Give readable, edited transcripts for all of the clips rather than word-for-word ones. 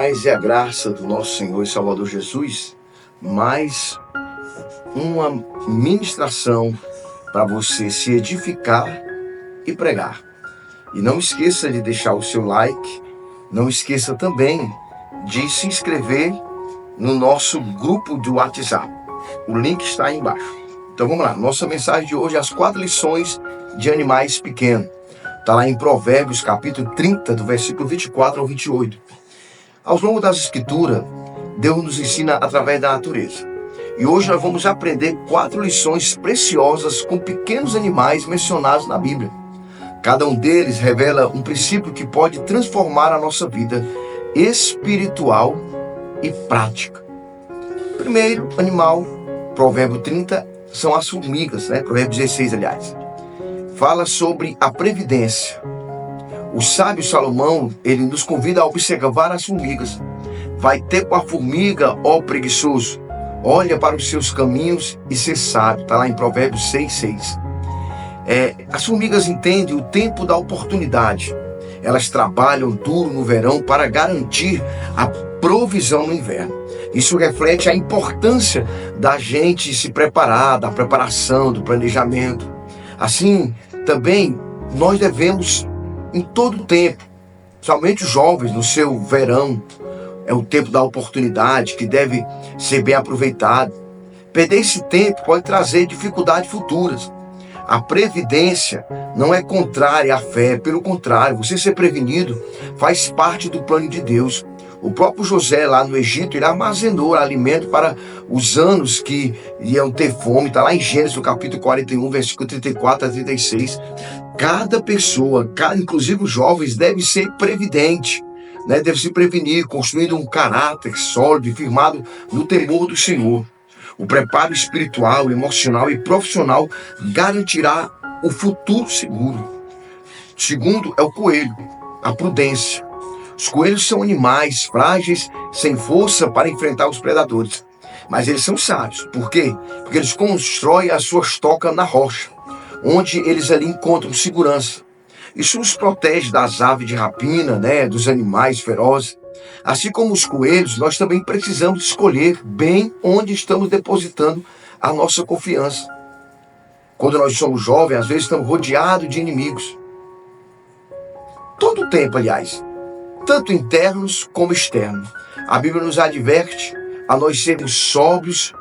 paz e a graça do nosso Senhor e Salvador Jesus, mais uma ministração para você se edificar e pregar. E não esqueça de deixar o seu like, não esqueça também de se inscrever no nosso grupo do WhatsApp. O link está aí embaixo. Então vamos lá, nossa mensagem de hoje é as 4 lições de animais pequenos. Está lá em Provérbios capítulo 30, do versículo 24 ao 28. Ao longo das escrituras, Deus nos ensina através da natureza. E hoje nós vamos aprender 4 lições preciosas com pequenos animais mencionados na Bíblia. Cada um deles revela um princípio que pode transformar a nossa vida espiritual e prática. Primeiro animal, Provérbio 30, são as formigas, Provérbio 16, aliás. Fala sobre a previdência. O sábio Salomão, ele nos convida a observar as formigas. Vai ter com a formiga, ó preguiçoso, olha para os seus caminhos e ser sábio. Está lá em Provérbios 6. As formigas entendem o tempo da oportunidade. Elas trabalham duro no verão para garantir a provisão no inverno. Isso reflete a importância da gente se preparar, da preparação, do planejamento. Assim, também nós devemos, em todo o tempo, somente os jovens no seu verão, é o tempo da oportunidade que deve ser bem aproveitado. Perder esse tempo pode trazer dificuldades futuras. A previdência não é contrária à fé, pelo contrário, você ser prevenido faz parte do plano de Deus. O próprio José lá no Egito, ele armazenou alimento para os anos que iam ter fome. Está lá em Gênesis, no capítulo 41, versículo 34 a 36. Cada pessoa, inclusive os jovens, deve ser previdente, deve se prevenir, construindo um caráter sólido e firmado no temor do Senhor. O preparo espiritual, emocional e profissional garantirá o futuro seguro. Segundo é o coelho, a prudência. Os coelhos são animais frágeis, sem força para enfrentar os predadores. Mas eles são sábios. Por quê? Porque eles constroem as suas tocas na rocha, onde eles ali encontram segurança. Isso os protege das aves de rapina, dos animais ferozes. Assim como os coelhos, nós também precisamos escolher bem onde estamos depositando a nossa confiança. Quando nós somos jovens, às vezes estamos rodeados de inimigos. Todo o tempo, aliás. Tanto internos como externos. A Bíblia nos adverte a nós sermos sóbrios,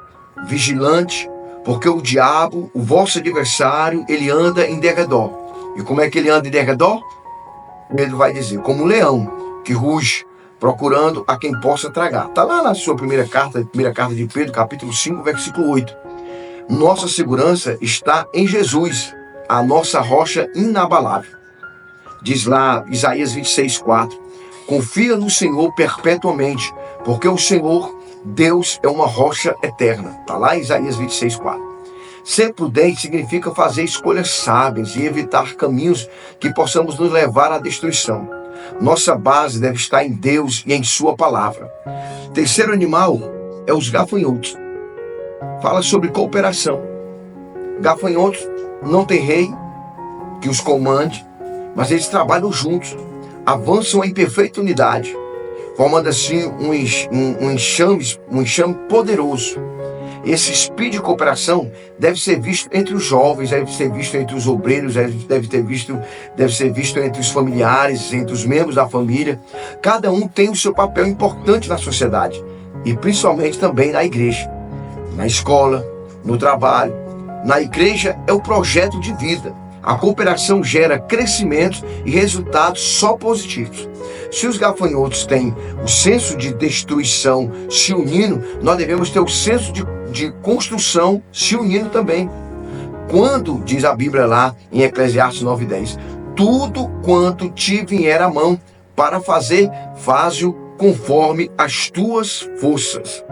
vigilantes, porque o diabo, o vosso adversário, ele anda em derredor. E como é que ele anda em derredor? Ele vai dizer, como um leão que ruge, procurando a quem possa tragar. Está lá na sua primeira carta de Pedro, capítulo 5, versículo 8. Nossa segurança está em Jesus, a nossa rocha inabalável. Diz lá Isaías 26, 4. Confia no Senhor perpetuamente, porque o Senhor, Deus, é uma rocha eterna. Está lá em Isaías 26, 4. Ser prudente significa fazer escolhas sábias e evitar caminhos que possamos nos levar à destruição. Nossa base deve estar em Deus e em sua palavra. Terceiro animal é os gafanhotos. Fala sobre cooperação. Gafanhotos não tem rei que os comande, mas eles trabalham juntos. Avançam em perfeita unidade, formando assim um enxame poderoso. Esse espírito de cooperação deve ser visto entre os jovens, deve ser visto entre os obreiros, deve ser visto entre os familiares, entre os membros da família. Cada um tem o seu papel importante na sociedade e principalmente também na igreja, na escola, no trabalho. Na igreja é o projeto de vida. A cooperação gera crescimento e resultados só positivos. Se os gafanhotos têm o senso de destruição se unindo, nós devemos ter o senso de construção se unindo também. Quando, diz a Bíblia lá em Eclesiastes 9:10, tudo quanto te vier à mão para fazer, faze-o conforme as tuas forças.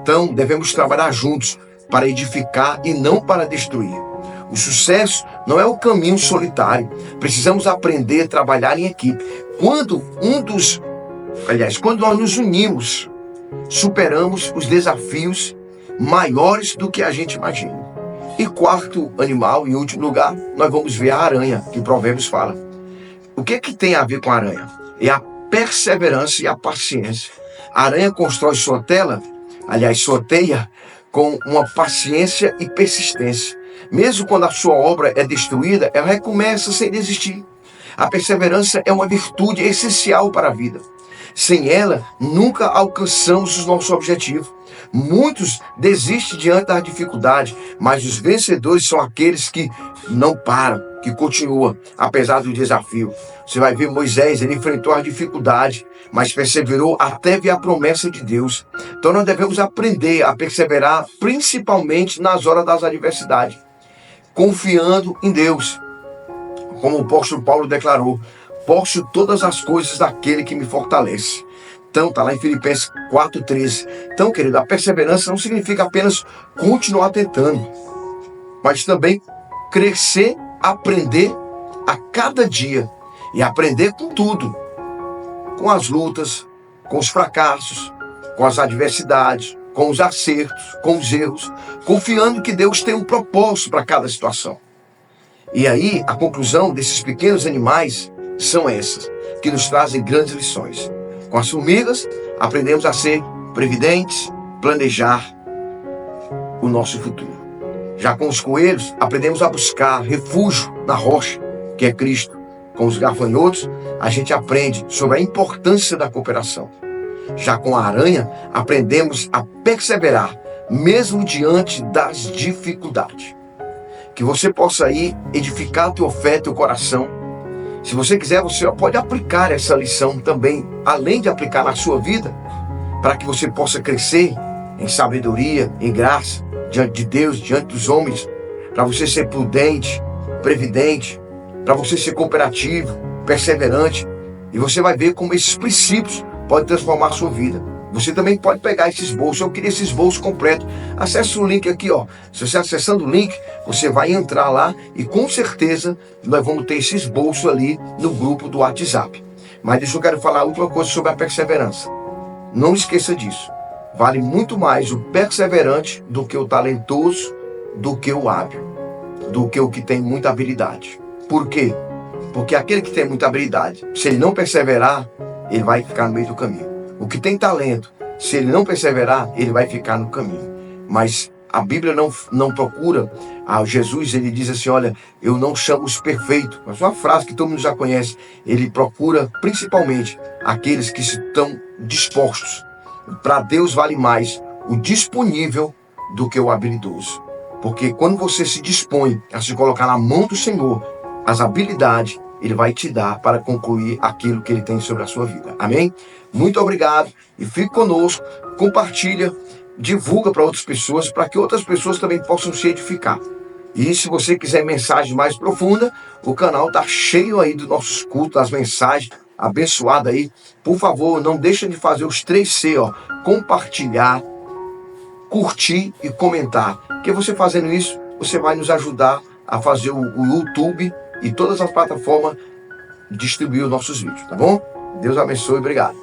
Então, devemos trabalhar juntos para edificar e não para destruir. O sucesso não é o caminho solitário. Precisamos aprender a trabalhar em equipe. Quando nós nos unimos, superamos os desafios maiores do que a gente imagina. E quarto animal, em último lugar, nós vamos ver a aranha, que Provérbios fala. O que tem a ver com a aranha? É a perseverança e a paciência. A aranha constrói sua tela, aliás, sua teia, com uma paciência e persistência. Mesmo quando a sua obra é destruída, ela recomeça sem desistir. A perseverança é uma virtude essencial para a vida. Sem ela, nunca alcançamos os nossos objetivos. Muitos desistem diante da dificuldade, mas os vencedores são aqueles que não param, que continuam, apesar do desafio. Você vai ver Moisés, ele enfrentou a dificuldade, mas perseverou até ver a promessa de Deus. Então nós devemos aprender a perseverar, principalmente nas horas das adversidades, confiando em Deus. Como o apóstolo Paulo declarou, posso todas as coisas daquele que me fortalece. Então, está lá em Filipenses 4,13. Então, querido, a perseverança não significa apenas continuar tentando, mas também crescer, aprender a cada dia. E aprender com tudo. Com as lutas, com os fracassos, com as adversidades, com os acertos, com os erros, confiando que Deus tem um propósito para cada situação. E aí, a conclusão desses pequenos animais são essas, que nos trazem grandes lições. Com as formigas, aprendemos a ser previdentes, planejar o nosso futuro. Já com os coelhos, aprendemos a buscar refúgio na rocha, que é Cristo. Com os gafanhotos, a gente aprende sobre a importância da cooperação. Já com a aranha, aprendemos a perseverar, mesmo diante das dificuldades. Que você possa aí edificar a tua fé, teu coração. Se você quiser, você pode aplicar essa lição também, além de aplicar na sua vida, para que você possa crescer em sabedoria, em graça, diante de Deus, diante dos homens, para você ser prudente, previdente, para você ser cooperativo, perseverante, e você vai ver como esses princípios podem transformar a sua vida. Você também pode pegar esse esboço. Eu queria esse esboço completo. Acesse o link aqui, ó. Se você acessando o link, você vai entrar lá e com certeza nós vamos ter esse esboço ali no grupo do WhatsApp. Mas deixa eu quero falar a última coisa sobre a perseverança. Não esqueça disso. Vale muito mais o perseverante do que o talentoso, do que o hábil, do que o que tem muita habilidade. Por quê? Porque aquele que tem muita habilidade, se ele não perseverar, ele vai ficar no meio do caminho. O que tem talento, se ele não perseverar, ele vai ficar no caminho. Mas a Bíblia não procura, Jesus ele diz assim, olha, eu não chamo os perfeitos. Mas uma frase que todo mundo já conhece, ele procura principalmente aqueles que estão dispostos. Para Deus vale mais o disponível do que o habilidoso. Porque quando você se dispõe a se colocar na mão do Senhor, as habilidades Ele vai te dar para concluir aquilo que Ele tem sobre a sua vida. Amém? Muito obrigado e fique conosco, compartilha, divulga para outras pessoas, para que outras pessoas também possam se edificar. E se você quiser mensagem mais profunda, o canal está cheio aí dos nossos cultos, das mensagens abençoadas aí. Por favor, não deixa de fazer os 3C, ó, compartilhar, curtir e comentar. Porque você fazendo isso, você vai nos ajudar a fazer o YouTube e todas as plataformas distribuir os nossos vídeos, tá bom? Deus abençoe, obrigado.